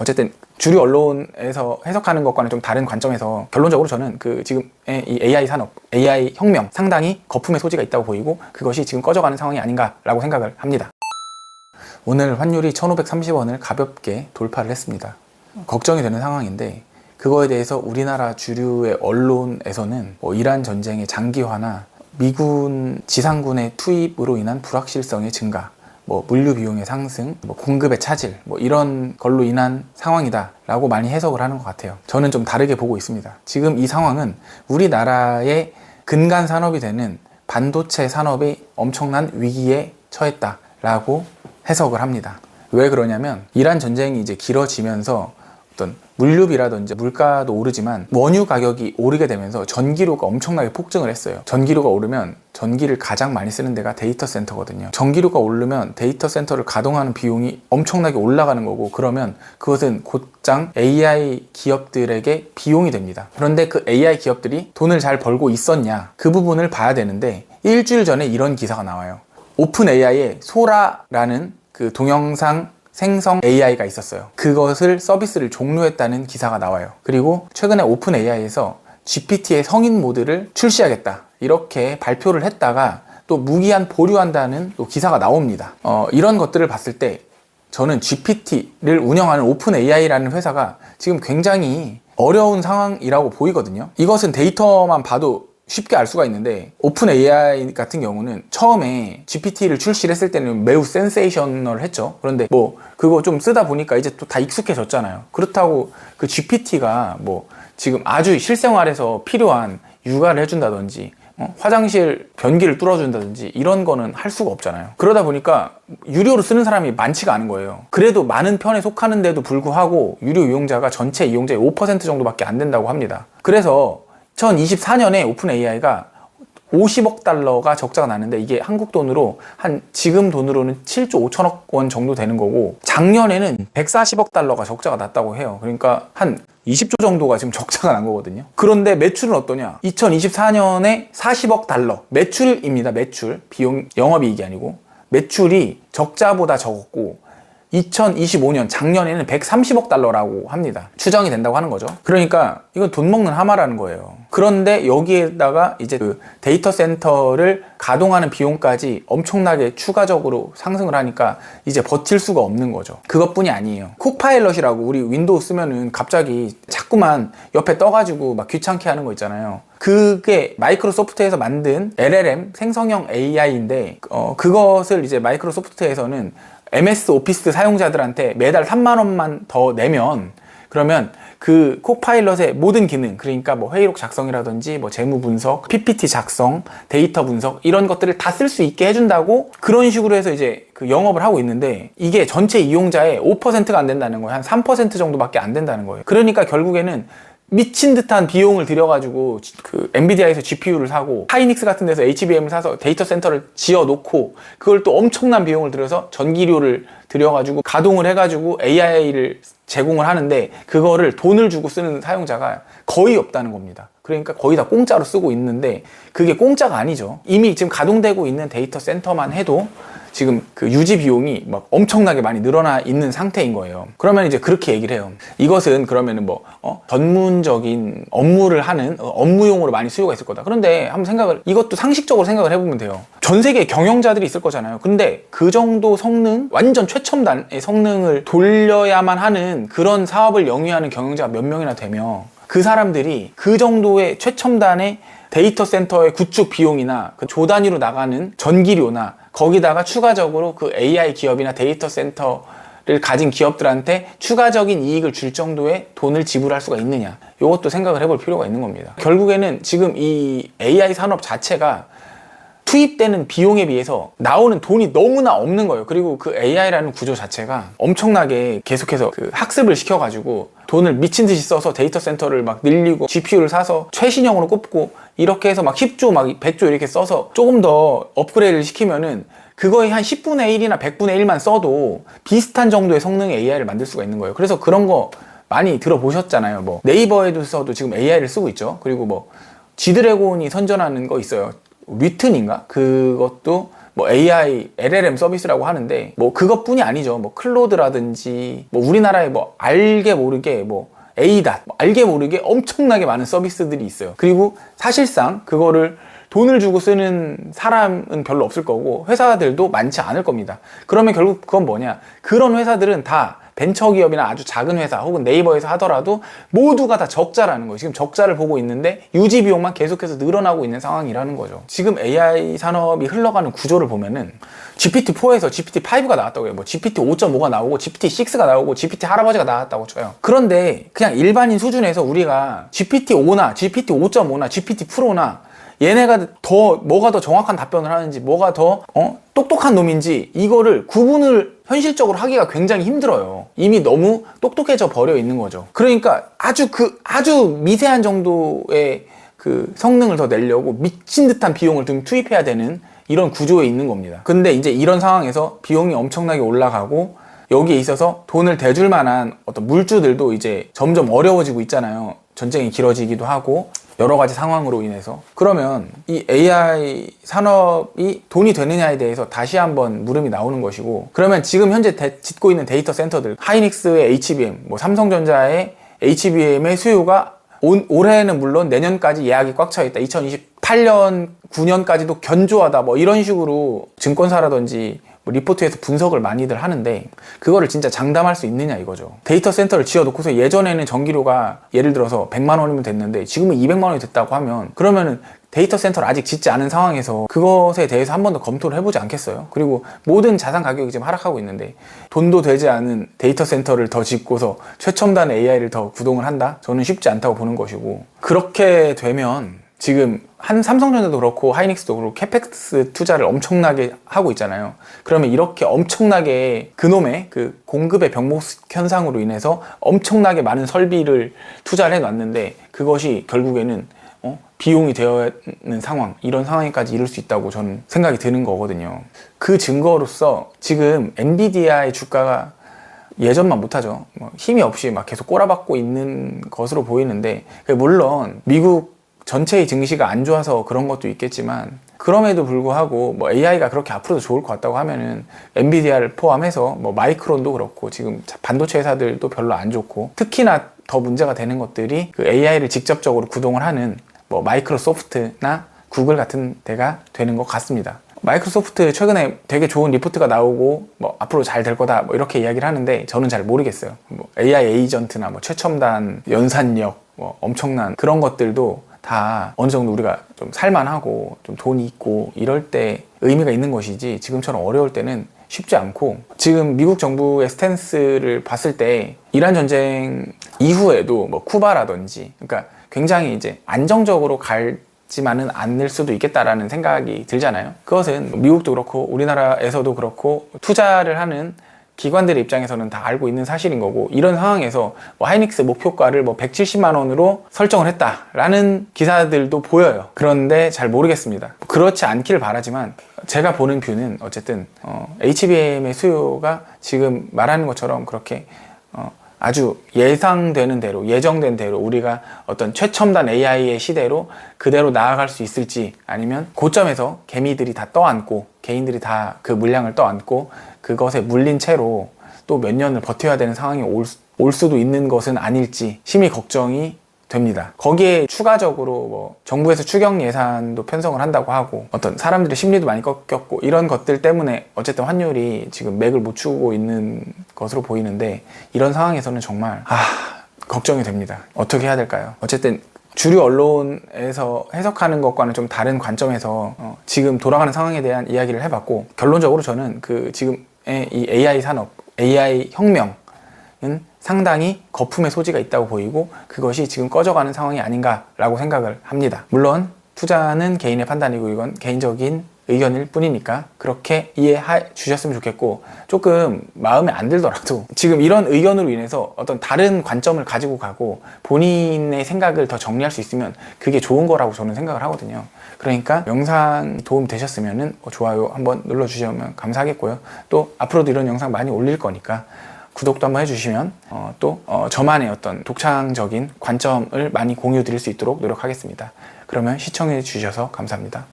어쨌든 주류 언론에서 해석하는 것과는 좀 다른 관점에서 결론적으로 저는 지금의 이 AI 산업, AI 혁명 상당히 거품의 소지가 있다고 보이고 그것이 지금 꺼져가는 상황이 아닌가라고 생각을 합니다. 오늘 환율이 1,530원을 가볍게 돌파를 했습니다. 걱정이 되는 상황인데 그거에 대해서 우리나라 주류의 언론에서는 이란 전쟁의 장기화나 미군 지상군의 투입으로 인한 불확실성의 증가, 물류 비용의 상승, 공급의 차질, 이런 걸로 인한 상황이다 라고 많이 해석을 하는 것 같아요. 저는 좀 다르게 보고 있습니다. 지금 이 상황은 우리나라의 근간 산업이 되는 반도체 산업이 엄청난 위기에 처했다 라고 해석을 합니다. 왜 그러냐면 이란 전쟁이 이제 길어지면서 어떤 물류비라든지 물가도 오르지만 원유 가격이 오르게 되면서 전기료가 엄청나게 폭증을 했어요. 전기료가 오르면 전기를 가장 많이 쓰는 데가 데이터 센터거든요. 전기료가 오르면 데이터 센터를 가동하는 비용이 엄청나게 올라가는 거고 그러면 그것은 곧장 AI 기업들에게 비용이 됩니다. 그런데 그 AI 기업들이 돈을 잘 벌고 있었냐? 그 부분을 봐야 되는데 일주일 전에 이런 기사가 나와요. 오픈 AI의 소라라는 그 동영상 생성 AI가 있었어요. 그것을 서비스를 종료했다는 기사가 나와요. 그리고 최근에 오픈 AI에서 GPT의 성인 모드를 출시하겠다 이렇게 발표를 했다가 또 무기한 보류한다는 또 기사가 나옵니다. 이런 것들을 봤을 때 저는 GPT를 운영하는 오픈 AI라는 회사가 지금 굉장히 어려운 상황이라고 보이거든요. 이것은 데이터만 봐도 쉽게 알 수가 있는데 오픈 AI 같은 경우는 처음에 GPT를 출시를 했을 때는 매우 센세이셔널 했죠. 그런데 그거 좀 쓰다 보니까 이제 또 다 익숙해졌잖아요. 그렇다고 그 GPT가 지금 아주 실생활에서 필요한 육아를 해준다든지 화장실 변기를 뚫어준다든지 이런 거는 할 수가 없잖아요. 그러다 보니까 유료로 쓰는 사람이 많지가 않은 거예요. 그래도 많은 편에 속하는데도 불구하고 유료 이용자가 전체 이용자의 5% 정도밖에 안 된다고 합니다. 그래서 2024년에 오픈 AI가 50억 달러가 적자가 나는데 이게 한국 돈으로 지금 돈으로는 7조 5천억 원 정도 되는 거고 작년에는 140억 달러가 적자가 났다고 해요. 그러니까 한 20조 정도가 지금 적자가 난 거거든요. 그런데 매출은 어떠냐? 2024년에 40억 달러 매출입니다. 매출 비용 영업이익이 아니고 매출이 적자보다 적었고 2025년 작년에는 130억 달러라고 합니다. 추정이 된다고 하는 거죠. 그러니까 이건 돈 먹는 하마라는 거예요. 그런데 여기에다가 이제 그 데이터 센터를 가동하는 비용까지 엄청나게 추가적으로 상승을 하니까 이제 버틸 수가 없는 거죠. 그것뿐이 아니에요. 콕파일럿이라고 우리 윈도우 쓰면은 갑자기 자꾸만 옆에 떠가지고 막 귀찮게 하는 거 있잖아요. 그게 마이크로소프트에서 만든 LLM 생성형 AI인데 그것을 이제 마이크로소프트에서는 MS 오피스 사용자들한테 매달 3만 원만 더 내면 그러면 그 콕파일럿의 모든 기능, 그러니까 회의록 작성이라든지 재무 분석, PPT 작성, 데이터 분석 이런 것들을 다 쓸 수 있게 해준다고 그런 식으로 해서 이제 그 영업을 하고 있는데 이게 전체 이용자의 5%가 안 된다는 거예요. 한 3% 정도밖에 안 된다는 거예요. 그러니까 결국에는 미친 듯한 비용을 들여가지고 그 엔비디아에서 GPU를 사고 하이닉스 같은 데서 HBM을 사서 데이터 센터를 지어 놓고 그걸 또 엄청난 비용을 들여서 전기료를 들여가지고 가동을 해가지고 AI를 제공을 하는데 그거를 돈을 주고 쓰는 사용자가 거의 없다는 겁니다. 그러니까 거의 다 공짜로 쓰고 있는데 그게 공짜가 아니죠. 이미 지금 가동되고 있는 데이터 센터만 해도 지금 그 유지 비용이 막 엄청나게 많이 늘어나 있는 상태인 거예요. 그러면 이제 그렇게 얘기를 해요. 이것은 그러면은 전문적인 업무를 하는 업무용으로 많이 수요가 있을 거다. 그런데 한번 이것도 상식적으로 생각을 해보면 돼요. 전 세계 경영자들이 있을 거잖아요. 근데 그 정도 성능, 완전 최첨단의 성능을 돌려야만 하는 그런 사업을 영위하는 경영자가 몇 명이나 되며 그 사람들이 그 정도의 최첨단의 데이터 센터의 구축 비용이나 그 조 단위로 나가는 전기료나 거기다가 추가적으로 그 AI 기업이나 데이터 센터를 가진 기업들한테 추가적인 이익을 줄 정도의 돈을 지불할 수가 있느냐, 이것도 생각을 해볼 필요가 있는 겁니다. 결국에는 지금 이 AI 산업 자체가 투입되는 비용에 비해서 나오는 돈이 너무나 없는 거예요. 그리고 그 AI라는 구조 자체가 엄청나게 계속해서 그 학습을 시켜가지고 돈을 미친 듯이 써서 데이터 센터를 막 늘리고 GPU를 사서 최신형으로 꼽고 이렇게 해서 막 10조 막 100조 이렇게 써서 조금 더 업그레이드를 시키면은 그거의 한 10분의 1이나 100분의 1만 써도 비슷한 정도의 성능의 AI를 만들 수가 있는 거예요. 그래서 그런 거 많이 들어보셨잖아요. 네이버에서도 지금 AI를 쓰고 있죠. 그리고 G드래곤이 선전하는 거 있어요. 위튼인가? 그것도 뭐 AI, LLM 서비스라고 하는데 뭐 그것뿐이 아니죠. 뭐 클로드라든지 뭐 우리나라에 뭐 알게 모르게 뭐 ADAT, 알게 모르게 엄청나게 많은 서비스들이 있어요. 그리고 사실상 그거를 돈을 주고 쓰는 사람은 별로 없을 거고 회사들도 많지 않을 겁니다. 그러면 결국 그건 뭐냐? 그런 회사들은 다 벤처기업이나 아주 작은 회사 혹은 네이버에서 하더라도 모두가 다 적자라는 거예요. 지금 적자를 보고 있는데 유지 비용만 계속해서 늘어나고 있는 상황이라는 거죠. 지금 AI 산업이 흘러가는 구조를 보면은 GPT-4에서 GPT-5가 나왔다고 해요. 뭐 GPT-5.5가 나오고 GPT-6가 나오고 GPT 할아버지가 나왔다고 쳐요. 그런데 그냥 일반인 수준에서 우리가 GPT-5나 GPT-5.5나 GPT 프로나 얘네가 뭐가 더 정확한 답변을 하는지, 뭐가 더 똑똑한 놈인지 이거를 구분을 현실적으로 하기가 굉장히 힘들어요. 이미 너무 똑똑해져 버려 있는 거죠. 그러니까 아주 미세한 정도의 그 성능을 더 내려고 미친 듯한 비용을 좀 투입해야 되는 이런 구조에 있는 겁니다. 근데 이제 이런 상황에서 비용이 엄청나게 올라가고 여기에 있어서 돈을 대줄 만한 어떤 물주들도 이제 점점 어려워지고 있잖아요. 전쟁이 길어지기도 하고 여러 가지 상황으로 인해서. 그러면 이 AI 산업이 돈이 되느냐에 대해서 다시 한번 물음이 나오는 것이고, 그러면 지금 현재 짓고 있는 데이터 센터들, 하이닉스의 HBM, 뭐 삼성전자의 HBM의 수요가 올해는 물론 내년까지 예약이 꽉 차 있다. 2028년, 9년까지도 견조하다. 뭐 이런 식으로 증권사라든지 리포트에서 분석을 많이들 하는데 그거를 진짜 장담할 수 있느냐 이거죠. 데이터 센터를 지어놓고서 예전에는 전기료가 예를 들어서 100만 원이면 됐는데 지금은 200만 원이 됐다고 하면, 그러면은 데이터 센터를 아직 짓지 않은 상황에서 그것에 대해서 한 번 더 검토를 해보지 않겠어요? 그리고 모든 자산 가격이 지금 하락하고 있는데 돈도 되지 않은 데이터 센터를 더 짓고서 최첨단 AI를 더 구동을 한다? 저는 쉽지 않다고 보는 것이고, 그렇게 되면 지금 한 삼성전자도 그렇고 하이닉스도 그렇고 캐펙스 투자를 엄청나게 하고 있잖아요. 그러면 이렇게 엄청나게 그놈의 그 공급의 병목 현상으로 인해서 엄청나게 많은 설비를 투자를 해놨는데 그것이 결국에는 비용이 되어 있는 상황, 이런 상황까지 이룰 수 있다고 저는 생각이 드는 거거든요. 그 증거로서 지금 엔비디아의 주가가 예전만 못하죠. 힘이 없이 막 계속 꼬라박고 있는 것으로 보이는데, 물론 미국 전체의 증시가 안 좋아서 그런 것도 있겠지만 그럼에도 불구하고 뭐 AI가 그렇게 앞으로도 좋을 것 같다고 하면은 엔비디아를 포함해서 뭐 마이크론도 그렇고 지금 반도체 회사들도 별로 안 좋고, 특히나 더 문제가 되는 것들이 그 AI를 직접적으로 구동을 하는 뭐 마이크로소프트나 구글 같은 데가 되는 것 같습니다. 마이크로소프트 최근에 되게 좋은 리포트가 나오고 뭐 앞으로 잘 될 거다 뭐 이렇게 이야기를 하는데 저는 잘 모르겠어요. 뭐 AI 에이전트나 뭐 최첨단 연산력 뭐 엄청난 그런 것들도 다 어느 정도 우리가 좀 살만하고 좀 돈이 있고 이럴 때 의미가 있는 것이지, 지금처럼 어려울 때는 쉽지 않고, 지금 미국 정부의 스탠스를 봤을 때 이란 전쟁 이후에도 뭐 쿠바라든지, 그러니까 굉장히 이제 안정적으로 갈지만은 않을 수도 있겠다라는 생각이 들잖아요. 그것은 미국도 그렇고 우리나라에서도 그렇고 투자를 하는 기관들의 입장에서는 다 알고 있는 사실인 거고, 이런 상황에서 뭐 하이닉스 목표가를 뭐 170만 원으로 설정을 했다라는 기사들도 보여요. 그런데 잘 모르겠습니다. 그렇지 않기를 바라지만 제가 보는 뷰는 어쨌든 HBM의 수요가 지금 말하는 것처럼 그렇게 아주 예상되는 대로, 예정된 대로 우리가 어떤 최첨단 AI의 시대로 그대로 나아갈 수 있을지, 아니면 고점에서 개미들이 다 떠안고 개인들이 다 그 물량을 떠안고 그것에 물린 채로 또 몇 년을 버텨야 되는 상황이 올 수도 있는 것은 아닐지 심히 걱정이 됩니다. 거기에 추가적으로 뭐 정부에서 추경 예산도 편성을 한다고 하고 어떤 사람들의 심리도 많이 꺾였고 이런 것들 때문에 어쨌든 환율이 지금 맥을 못 추고 있는 것으로 보이는데, 이런 상황에서는 정말 걱정이 됩니다. 어떻게 해야 될까요? 어쨌든 주류 언론에서 해석하는 것과는 좀 다른 관점에서 지금 돌아가는 상황에 대한 이야기를 해봤고, 결론적으로 저는 그 지금의 이 AI 산업, AI 혁명은 상당히 거품의 소지가 있다고 보이고 그것이 지금 꺼져가는 상황이 아닌가라고 생각을 합니다. 물론 투자는 개인의 판단이고 이건 개인적인 의견일 뿐이니까 그렇게 이해해 주셨으면 좋겠고, 조금 마음에 안 들더라도 지금 이런 의견으로 인해서 어떤 다른 관점을 가지고 가고 본인의 생각을 더 정리할 수 있으면 그게 좋은 거라고 저는 생각을 하거든요. 그러니까 영상 도움 되셨으면 좋아요 한번 눌러주시면 감사하겠고요. 또 앞으로도 이런 영상 많이 올릴 거니까 구독도 한번 해주시면 또 저만의 어떤 독창적인 관점을 많이 공유 드릴 수 있도록 노력하겠습니다. 그러면 시청해 주셔서 감사합니다.